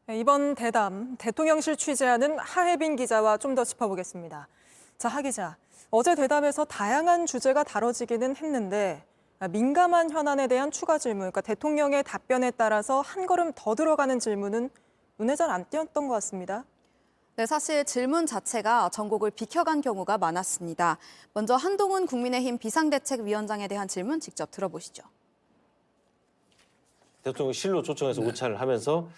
네, 이번 대담, 대통령실 취재하는 하혜빈 기자와 좀 더 짚어보겠습니다. 자, 하 기자, 어제 대담에서 다양한 주제가 다뤄지기는 했는데 민감한 현안에 대한 추가 질문, 그러니까 대통령의 답변에 따라서 한 걸음 더 들어가는 질문은 눈에 잘 안 띄었던 것 같습니다. 네, 사실 질문 자체가 전국을 비켜간 경우가 많았습니다. 먼저 한동훈 국민의힘 비상대책위원장에 대한 질문 직접 들어보시죠. 대통령실로 초청해서 오찬을 하면서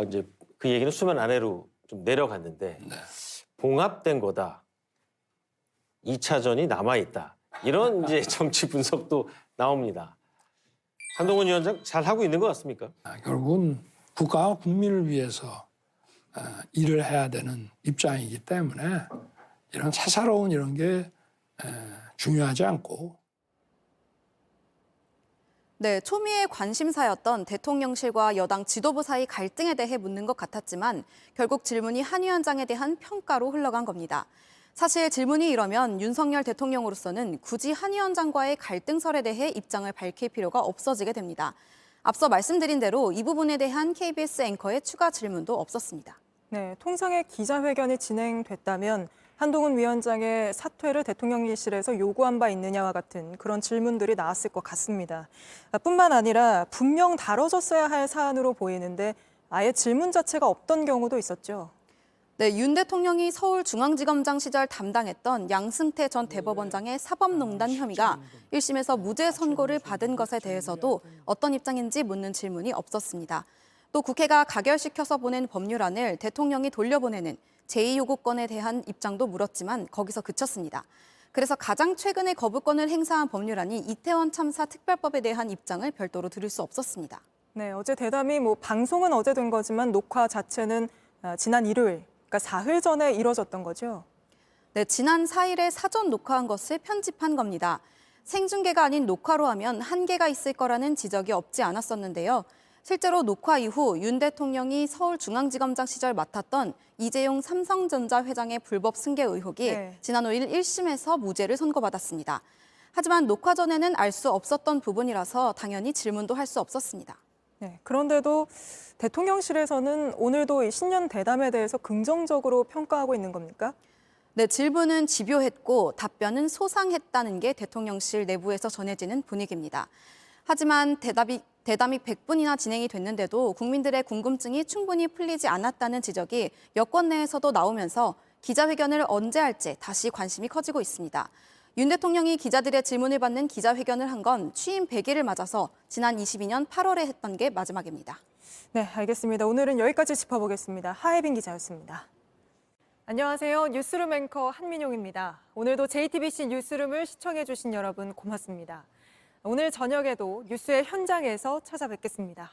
이제 그 얘기는 수면 아래로 좀 내려갔는데 봉합된 거다. 2차전이 남아있다. 이런 이제 정치 분석도 나옵니다. 한동훈 위원장 잘 하고 있는 것 같습니까? 결국은 국가와 국민을 위해서 일을 해야 되는 입장이기 때문에 이런 사사로운 이런 게 중요하지 않고. 네, 초미의 관심사였던 대통령실과 여당 지도부 사이 갈등에 대해 묻는 것 같았지만 결국 질문이 한 위원장에 대한 평가로 흘러간 겁니다. 사실 질문이 이러면 윤석열 대통령으로서는 굳이 한 위원장과의 갈등설에 대해 입장을 밝힐 필요가 없어지게 됩니다. 앞서 말씀드린 대로 이 부분에 대한 KBS 앵커의 추가 질문도 없었습니다. 네, 통상의 기자회견이 진행됐다면 한동훈 위원장의 사퇴를 대통령실에서 요구한 바 있느냐와 같은 그런 질문들이 나왔을 것 같습니다. 뿐만 아니라 분명 다뤄졌어야 할 사안으로 보이는데 아예 질문 자체가 없던 경우도 있었죠. 네, 윤 대통령이 서울중앙지검장 시절 담당했던 양승태 전 대법원장의 사법농단 혐의가 1심에서 무죄 선고를 받은 것에 대해서도 어떤 입장인지 묻는 질문이 없었습니다. 또 국회가 가결시켜서 보낸 법률안을 대통령이 돌려보내는 제2요구권에 대한 입장도 물었지만 거기서 그쳤습니다. 그래서 가장 최근에 거부권을 행사한 법률안이 이태원 참사 특별법에 대한 입장을 별도로 들을 수 없었습니다. 네, 어제 대담이 방송은 어제 된 거지만 녹화 자체는 지난 일요일, 그러니까 사흘 전에 이뤄졌던 거죠? 네, 지난 4일에 사전 녹화한 것을 편집한 겁니다. 생중계가 아닌 녹화로 하면 한계가 있을 거라는 지적이 없지 않았었는데요. 실제로 녹화 이후 윤 대통령이 서울중앙지검장 시절 맡았던 이재용 삼성전자 회장의 불법 승계 의혹이 지난 5일 1심에서 무죄를 선고받았습니다. 하지만 녹화 전에는 알 수 없었던 부분이라서 당연히 질문도 할 수 없었습니다. 네, 그런데도 대통령실에서는 오늘도 이 신년 대담에 대해서 긍정적으로 평가하고 있는 겁니까? 네, 질문은 집요했고 답변은 소상했다는 게 대통령실 내부에서 전해지는 분위기입니다. 하지만 대담이 100분이나 진행이 됐는데도 국민들의 궁금증이 충분히 풀리지 않았다는 지적이 여권 내에서도 나오면서 기자회견을 언제 할지 다시 관심이 커지고 있습니다. 윤 대통령이 기자들의 질문을 받는 기자회견을 한 건 취임 100일을 맞아서 지난 22년 8월에 했던 게 마지막입니다. 네, 알겠습니다. 오늘은 여기까지 짚어보겠습니다. 하혜빈 기자였습니다. 안녕하세요. 뉴스룸 앵커 한민용입니다. 오늘도 JTBC 뉴스룸을 시청해주신 여러분 고맙습니다. 오늘 저녁에도 뉴스의 현장에서 찾아뵙겠습니다.